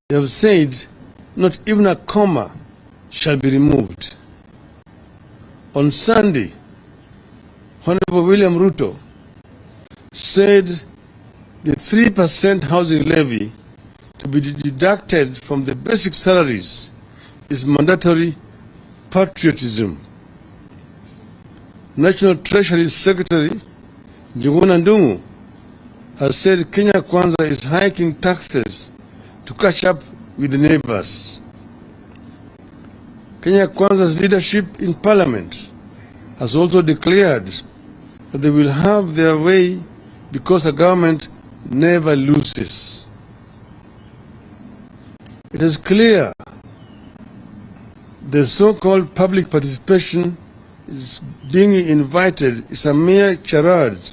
They have said not even a comma shall be removed. On Sunday, Honorable William Ruto said the 3% housing levy to be deducted from the basic salaries is mandatory patriotism. National Treasury Secretary Njuguna Ndung'u has said Kenya Kwanza is hiking taxes to catch up with the neighbors. Kenya Kwanza's leadership in parliament has also declared that they will have their way because a government never loses. It is clear the so-called public participation is being invited is a mere charade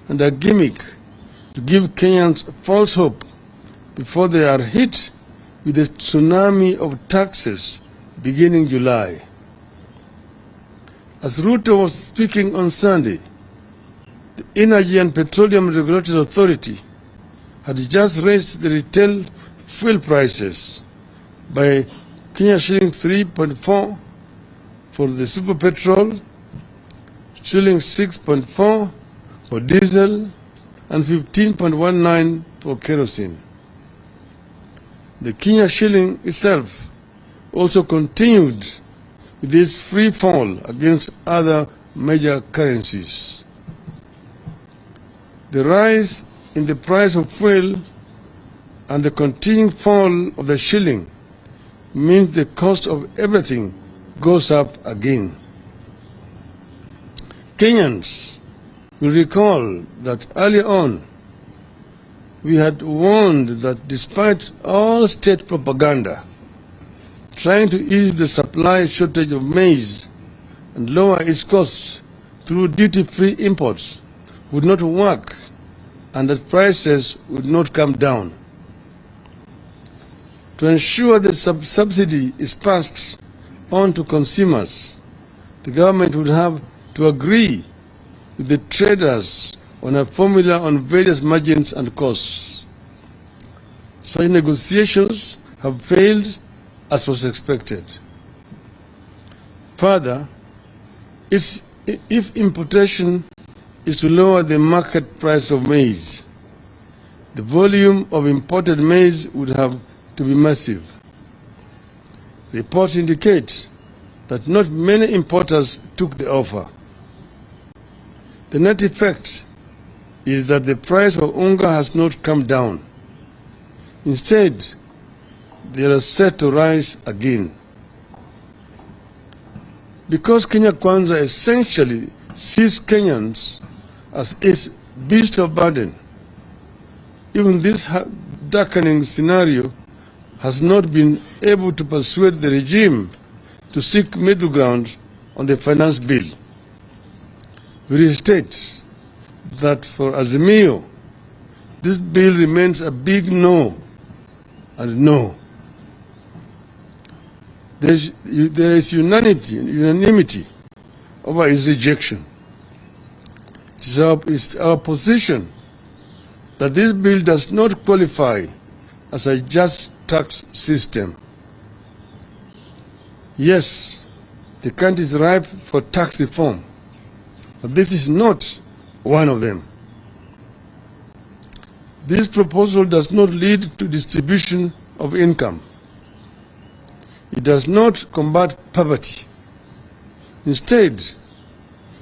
and a gimmick to give Kenyans false hope before they are hit with a tsunami of taxes beginning July. As Ruto was speaking on Sunday, the Energy and Petroleum Regulatory Authority had just raised the retail fuel prices by Kenya shilling 3.4 for the super petrol, shilling 6.4 for diesel, and 15.19 for kerosene. The Kenya shilling itself also continued with this free fall against other major currencies. The rise in the price of fuel and the continuing fall of the shilling means the cost of everything goes up again. Kenyans will recall that earlier on we had warned that despite all state propaganda trying to ease the supply shortage of maize and lower its costs through duty-free imports would not work and that prices would not come down. To ensure the subsidy is passed on to consumers, the government would have to agree with the traders on a formula on various margins and costs. Such negotiations have failed as was expected. Further, if importation is to lower the market price of maize, the volume of imported maize would have to be massive. Reports indicate that not many importers took the offer. The net effect is that the price of unga has not come down. Instead, they are set to rise again. Because Kenya Kwanza essentially sees Kenyans as its beast of burden, even this darkening scenario has not been able to persuade the regime to seek middle ground on the finance bill. We restate that for Azimio, this bill remains a big no and no. There is unanimity over its rejection. It's our position that this bill does not qualify as a just tax system. Yes, the country is ripe for tax reform, but this is not one of them. This proposal does not lead to distribution of income. It does not combat poverty. Instead,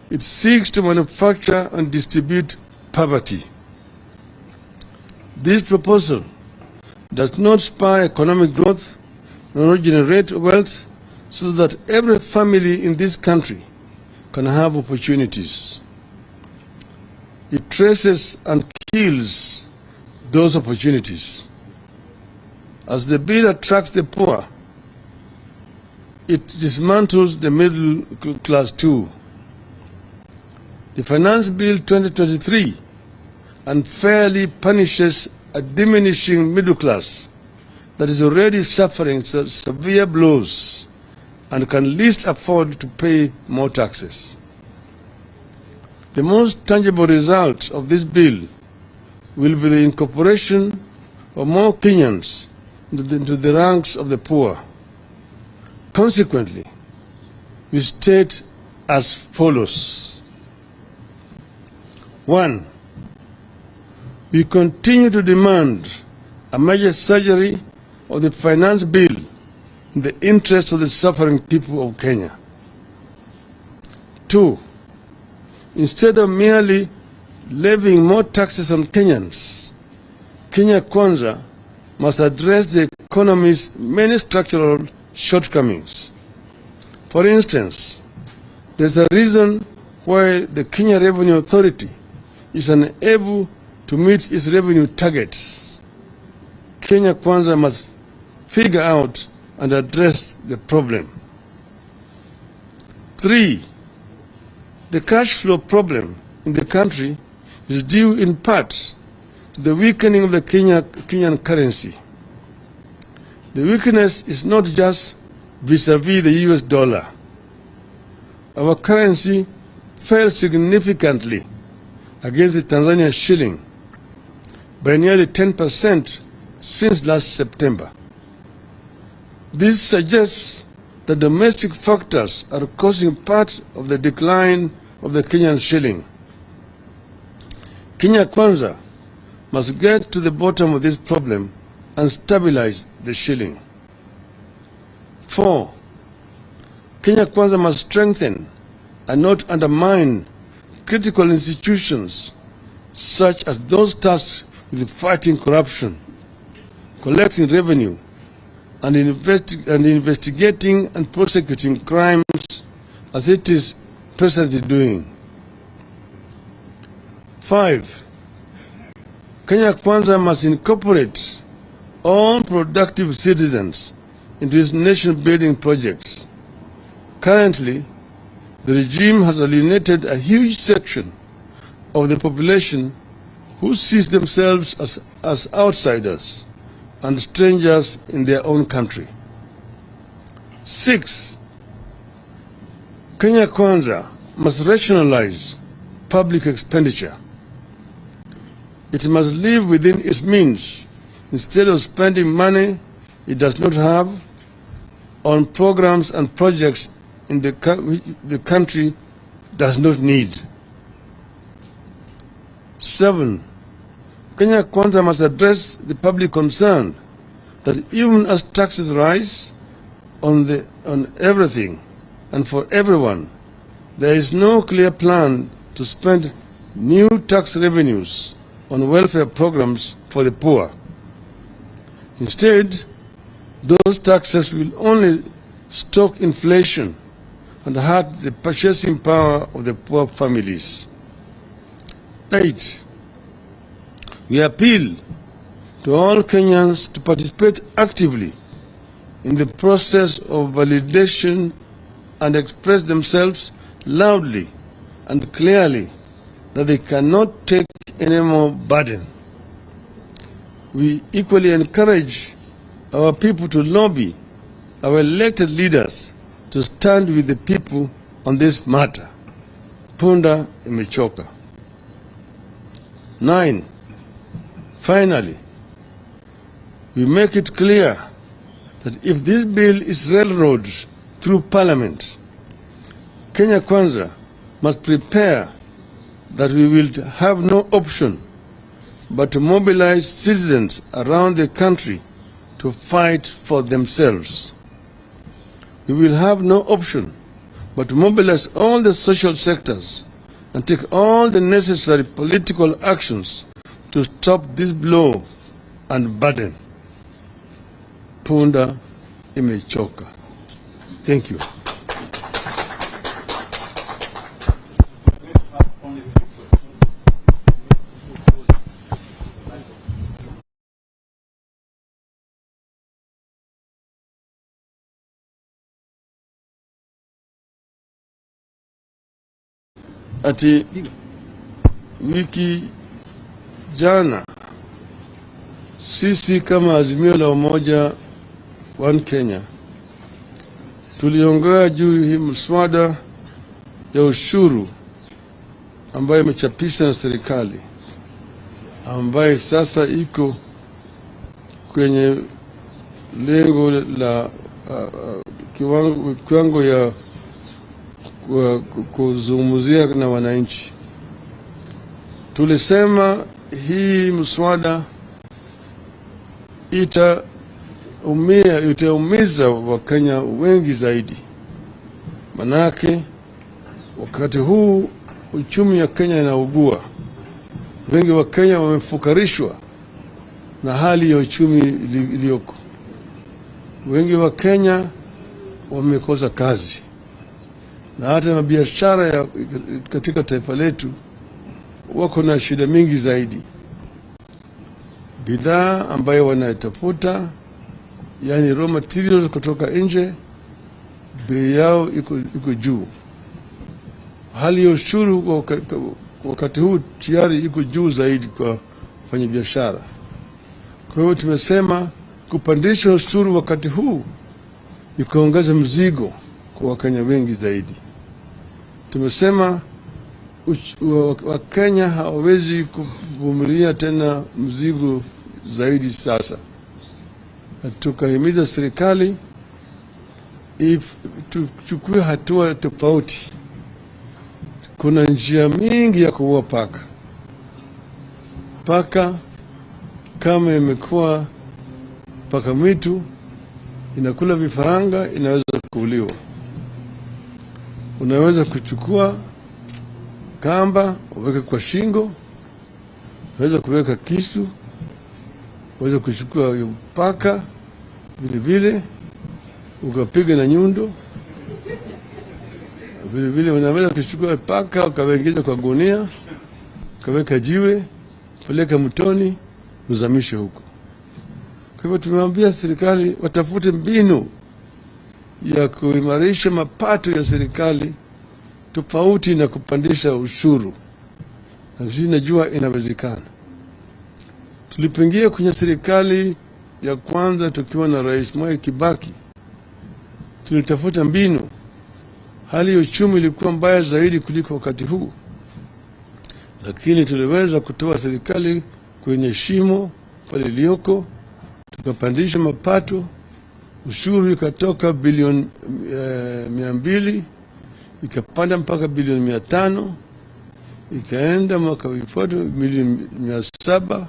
it seeks to manufacture and distribute poverty. This proposal does not spur economic growth nor generate wealth so that every family in this country can have opportunities. It traces and kills those opportunities. As the bill attracts the poor, it dismantles the middle class too. The Finance Bill 2023 unfairly punishes a diminishing middle class that is already suffering severe blows and can least afford to pay more taxes. The most tangible result of this bill will be the incorporation of more Kenyans into the ranks of the poor. Consequently, we state as follows. 1. We continue to demand a major surgery of the finance bill in the interest of the suffering people of Kenya. 2. Instead of merely levying more taxes on Kenyans, Kenya Kwanza must address the economy's many structural shortcomings. For instance, there's a reason why the Kenya Revenue Authority is unable to meet its revenue targets. Kenya Kwanza must figure out and address the problem. 3. The cash flow problem in the country is due in part to the weakening of the Kenyan currency. The weakness is not just vis-a-vis the US dollar. Our currency fell significantly against the Tanzania shilling by nearly 10% since last September. This suggests that domestic factors are causing part of the decline of the Kenyan shilling. Kenya Kwanza must get to the bottom of this problem and stabilize the shilling. 4. Kenya Kwanza must strengthen and not undermine critical institutions such as those tasked with fighting corruption, collecting revenue, and investigating and prosecuting crimes as it is presently doing. 5. Kenya Kwanza must incorporate all productive citizens into its nation-building projects. Currently, the regime has alienated a huge section of the population who sees themselves as outsiders and strangers in their own country. 6. Kenya Kwanza must rationalize public expenditure. It must live within its means instead of spending money it does not have on programs and projects in the country does not need. 7. Kenya Kwanza must address the public concern that even as taxes rise on everything and for everyone, there is no clear plan to spend new tax revenues on welfare programs for the poor. Instead, those taxes will only stoke inflation and hurt the purchasing power of the poor families. 8. We appeal to all Kenyans to participate actively in the process of validation and express themselves loudly and clearly that they cannot take any more burden. We equally encourage our people to lobby our elected leaders to stand with the people on this matter. Punda imechoka. 9. Finally, we make it clear that if this bill is railroaded through Parliament, Kenya Kwanza must prepare that we will have no option but to mobilize citizens around the country to fight for themselves. We will have no option but to mobilize all the social sectors and take all the necessary political actions to stop this blow and burden. Punda imechoka. Thank you. Ati wiki jana sisi kama Azimio la Umoja One Kenya tuliongea juu hii mswada ya ushuru ambayo imechapishwa na serikali ambayo sasa iko kwenye lengo la kiwango ya kuzungumzia na wananchi. Tulisema hii mswada itaumiza Wakenya wengi zaidi. Manake wakati huu uchumi ya Kenya inaugua. Wengi wa Kenya wamefukarishwa na hali ya uchumi iliyoko. Wengi wa Kenya wamekosa kazi. Na hata mabiashara katika taifa letu wako na shida mingi zaidi. Bidhaa ambayo wanatafuta, yani raw materials kutoka nje, bei yao iko juu. Hali ya ushuru wakati huu tayari iko juu zaidi kwa wafanyabiashara. Kwa hiyo tumesema kupandisha ushuru wakati huu ni kuongeza mzigo kwa Wakenya wengi zaidi. Tumesema Wakenya hawawezi kuvumilia tena mzigo zaidi sasa. Tukahimiza serikali tuchukue hatua tofauti. Kuna njia mingi ya kuua paka. Paka kama imekuwa paka mwitu, inakula vifaranga, inaweza kuuliwa. Unaweza kuchukua kamba uweke kwa shingo, unaweza kuweka kisu, unaweza kuchukua paka vile vile ukapiga na nyundo. Vile vile unaweza kuchukua paka ukawaingiza kwa gunia, ukaweka jiwe, peleka mtoni, uzamishe huko. Kwa hivyo tumemwambia serikali watafute mbinu ya kuimarisha mapato ya serikali tofauti na kupandisha ushuru. Na sisi najua inawezekana. Tulipoingia kwenye serikali ya kwanza tukiwa na Rais Mwai Kibaki, tulitafuta mbinu. Hali ya uchumi ilikuwa mbaya zaidi kuliko wakati huu, lakini tuliweza kutoa serikali kwenye shimo pale iliyoko, tukapandisha mapato. Ushuru ikatoka bilioni 200 ikapanda mpaka bilioni 500, ikaenda mwaka ufuatao milioni 700,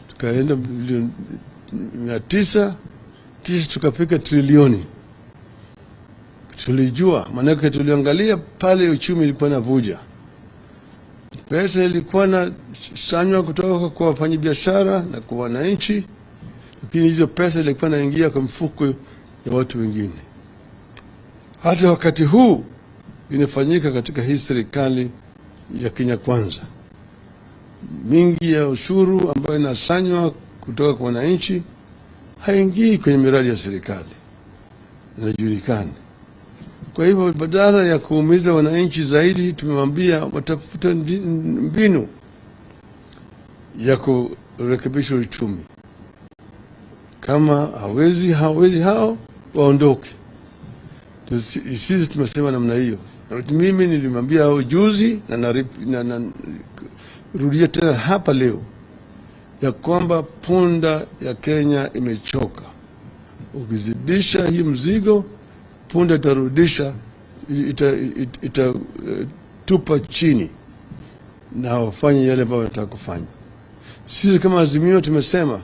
tukaenda bilioni 900, kisha tukafika trilioni. Tulijua, maana tuliangalia pale uchumi ilikuwa inavuja. Pesa ilikuwa na sanywa kutoka kwa wafanyabiashara na kwa wananchi, lakini hizo pesa ilikuwa inaingia kwa mfuko ya watu wengine. Hata wakati huu inafanyika katika hii serikali ya Kenya Kwanza. Mingi ya ushuru ambayo inasanywa kutoka kwa wananchi haingii kwenye miradi ya serikali. Inajulikana. Kwa hivyo badala ya kuumiza wananchi zaidi, tumemwambia watafuta mbinu ya kurekebisha uchumi. Kama hawezi hao waondoke. Sisi tumesema namna hiyo. Mimi nilimwambia hao juzi na rudia tena hapa leo ya kwamba punda ya Kenya imechoka. Ukizidisha hii mzigo, punda itarudisha, itatupa chini na wafanye yale ambayo wanataka kufanya. Sisi kama Azimio tumesema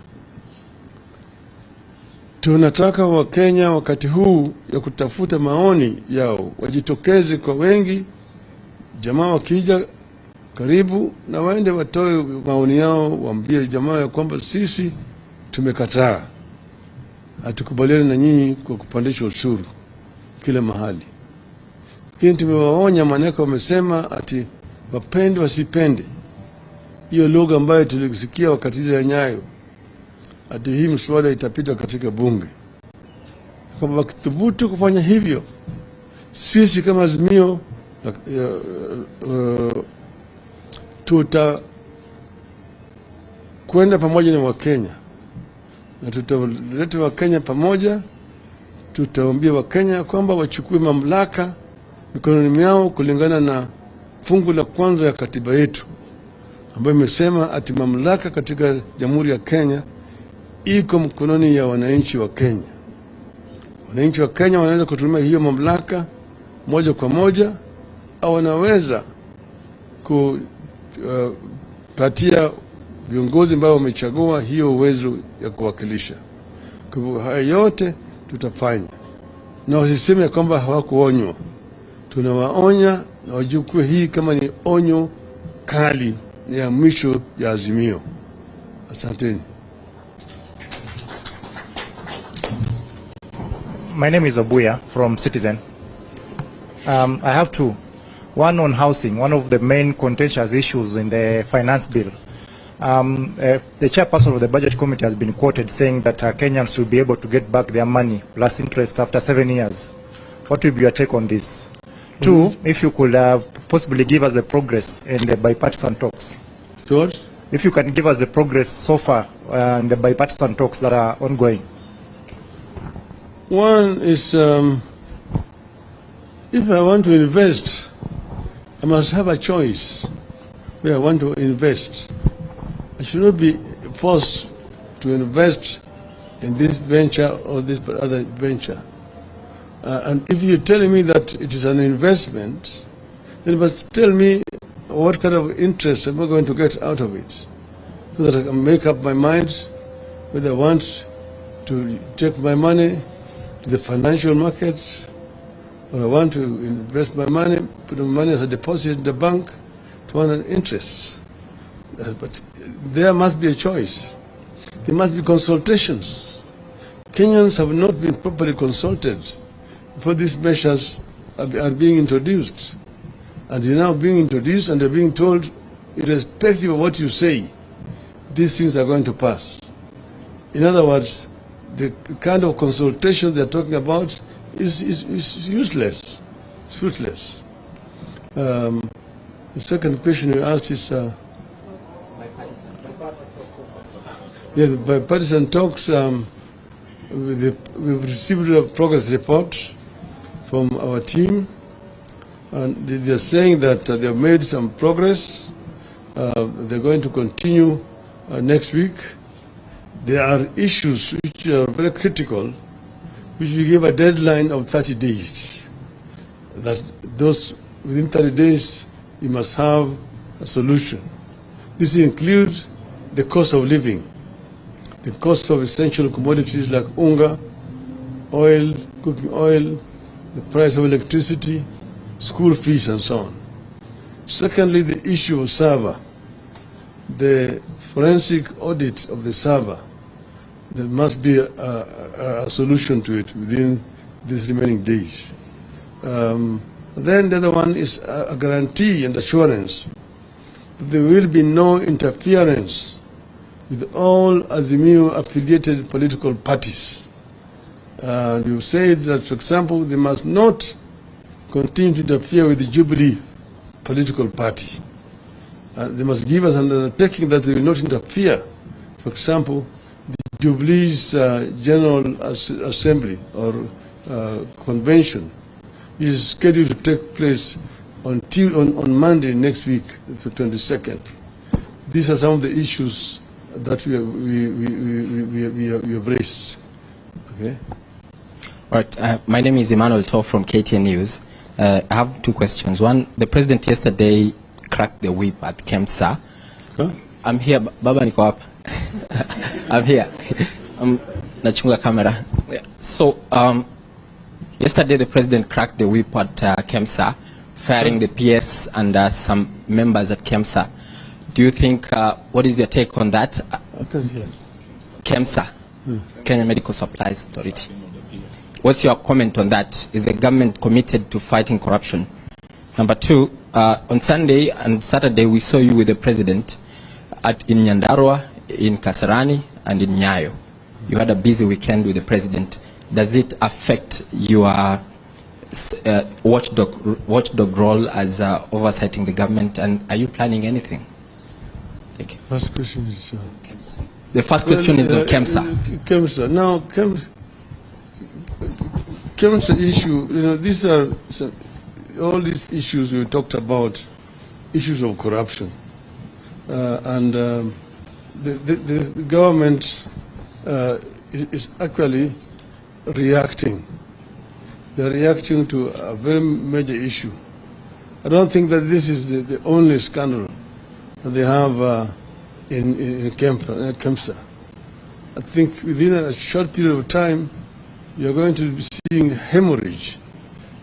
tunataka Wakenya wakati huu ya kutafuta maoni yao wajitokeze kwa wengi. Jamaa wakija karibu na waende watoe maoni yao, waambie jamaa ya kwamba sisi tumekataa, hatukubaliani na nyinyi kwa kupandisha ushuru kila mahali. Lakini tumewaonya, maneno wamesema ati wapende wasipende. Hiyo lugha ambayo tulisikia wakati ile ya Nyayo, ati hii mswada itapita katika bunge. Kama wakithubutu kufanya hivyo, sisi kama Azimio tutakwenda pamoja na Wakenya na tutaleta Wakenya pamoja. Tutaambia Wakenya kwamba wachukue mamlaka mikononi mwao kulingana na fungu la kwanza ya katiba yetu, ambayo imesema ati mamlaka katika Jamhuri ya Kenya iko mkononi ya wananchi wa Kenya. Wananchi wa Kenya wanaweza kutumia hiyo mamlaka moja kwa moja, au wanaweza kupatia viongozi ambao wamechagua hiyo uwezo ya kuwakilisha. Kwa hivyo haya yote tutafanya, na wasiseme kwamba hawakuonywa. Tunawaonya na wajukue hii kama ni onyo kali ya mwisho ya Azimio. Asanteni. My name is Obuya from Citizen. I have two. One on housing, one of the main contentious issues in the finance bill. The chairperson of the budget committee has been quoted saying that Kenyans should be able to get back their money plus interest after 7 years. What will be your take on this? Two, if you could possibly give us the progress in the bipartisan talks. What? If you can give us the progress so far in the bipartisan talks that are ongoing. One is, if I want to invest, I must have a choice where I want to invest. I should not be forced to invest in this venture or this other venture. And if you're telling me that it is an investment, then you must tell me what kind of interest am I going to get out of it, so that I can make up my mind whether I want to take my money to the financial market, or I want to invest my money, put my money as a deposit in the bank to earn an interest. But there must be a choice. There must be consultations. Kenyans have not been properly consulted before these measures are being introduced. And they're now being introduced, and they're being told, irrespective of what you say, these things are going to pass. In other words, the kind of consultation they're talking about is useless. It's fruitless. The second question you asked is, the bipartisan talks. We've received a progress report from our team, and they're saying that they've made some progress. They're going to continue next week. There are issues which are very critical, which we give a deadline of 30 days. That those within 30 days, we must have a solution. This includes the cost of living, the cost of essential commodities like unga, oil, cooking oil, the price of electricity, school fees, and so on. Secondly, the issue of server, the forensic audit of the server. There must be a solution to it within these remaining days. Then the other one is a guarantee and assurance that there will be no interference with all Azimio-affiliated political parties. You said that, for example, they must not continue to interfere with the Jubilee political party. They must give us an undertaking that they will not interfere. For example, the Jubilee's General Assembly or Convention, which is scheduled to take place on Monday next week, the 22nd. These are some of the issues that we have raised. Okay. All right. My name is Emmanuel Toh from KTN News. I have two questions. One, the president yesterday cracked the whip at KEMSA. Huh? I'm here, Baba niko hapa. I'm here. Nachunga camera. So, yesterday the president cracked the whip at KEMSA, firing the PS and some members at KEMSA. Do you think, what is your take on that? KEMSA, Kenya Medical Supplies Authority. What's your comment on that? Is the government committed to fighting corruption? Number two, on Sunday and Saturday we saw you with the president in Nyandarua, in Kasarani, and in Nyayo. You had a busy weekend with the president. Does it affect your watchdog role as oversighting the government, and are you planning anything? Thank you. First question is KEMSA. The first question is on KEMSA. KEMSA. Now, KEMSA issue, these are all these issues we talked about, issues of corruption. The government is actually reacting. They're reacting to a very major issue. I don't think that this is the only scandal that they have in KEMSA. I think within a short period of time, you're going to be seeing hemorrhage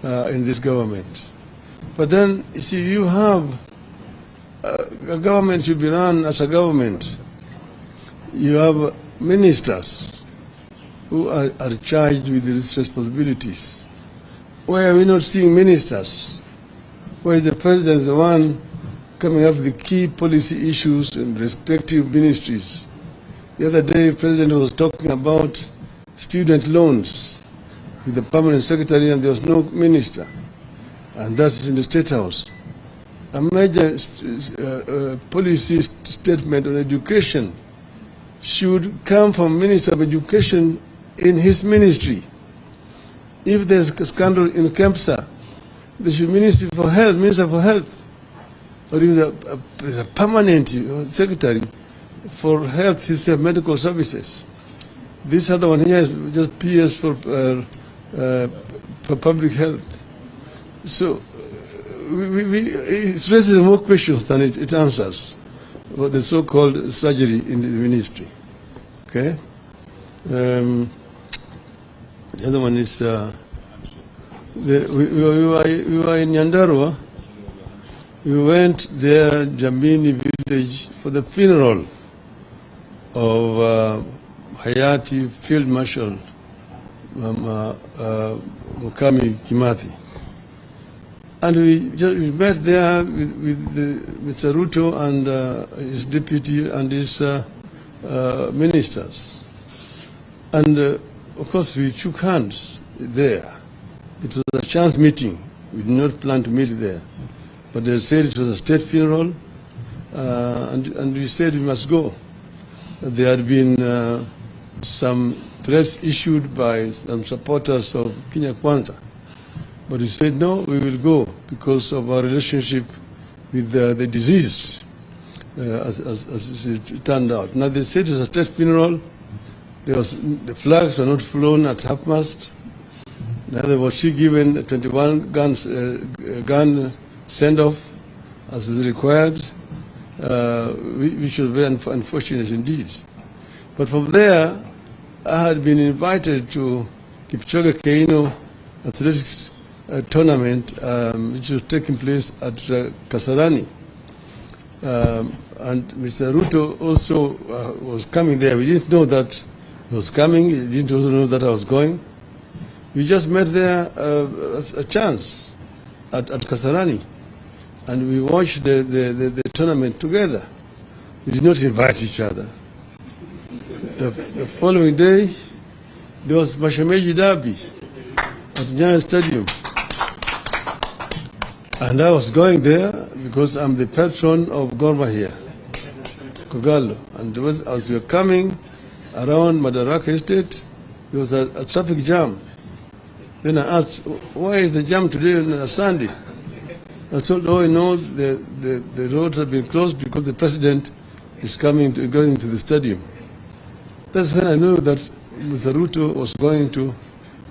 in this government. But then, you see, you have a government should be run as a government. You have ministers who are charged with these responsibilities. Why are we not seeing ministers? Why is the president the one coming up with the key policy issues in respective ministries? The other day, the president was talking about student loans with the permanent secretary, and there was no minister. And that's in the State House. A major policy statement on education should come from Minister of Education in his ministry. If there's a scandal in KEMSA, there should be Minister for Health, or even there's a permanent secretary for health, medical services. This other one here is just PS for public health. So it raises more questions than it answers. What the so-called surgery in the ministry. Okay. The other one is we were in Nyandarua. We went there, Jamini village, for the funeral of Hayati Field Marshal Mukami Kimathi. And we met there with Mr. Ruto and his deputy and his ministers. And of course we shook hands there. It was a chance meeting. We did not plan to meet there. But they said it was a state funeral, and we said we must go. There had been some threats issued by some supporters of Kenya Kwanza. But we said, no, we will go because of our relationship with the deceased, as it turned out. Now, they said it was a state funeral. The flags were not flown at half-mast. Neither was she given a 21 gun send-off as is required, which was very unfortunate indeed. But from there, I had been invited to Kipchoge Keino athletics tournament, which was taking place at Kasarani. And Mr. Ruto also was coming there. We didn't know that he was coming. He didn't also know that I was going. We just met there as a chance at Kasarani. And we watched the tournament together. We did not invite each other. The following day, there was Mashemeji derby at Nyayo Stadium. And I was going there because I'm the patron of Gor Mahia, Kogalo. And as we were coming around Madaraka Estate, there was a traffic jam. Then I asked, why is the jam today on a Sunday? I told, oh, you know, the roads have been closed because the president is going to the stadium. That's when I knew that Mr. Ruto was going to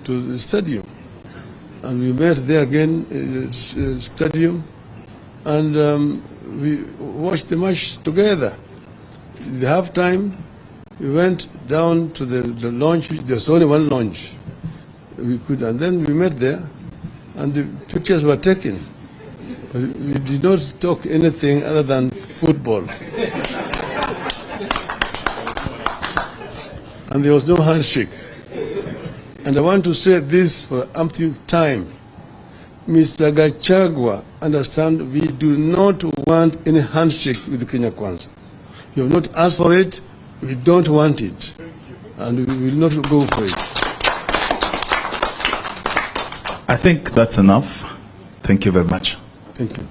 the stadium. And we met there again in the stadium, and we watched the match together. At the halftime, we went down to the lounge. There's only one lounge. And then we met there, and the pictures were taken. But we did not talk anything other than football. And there was no handshake. And I want to say this for umpteenth time. Mr. Gachagua, understand, we do not want any handshake with Kenya Kwanza. You have not asked for it, we don't want it. And we will not go for it. I think that's enough. Thank you very much. Thank you.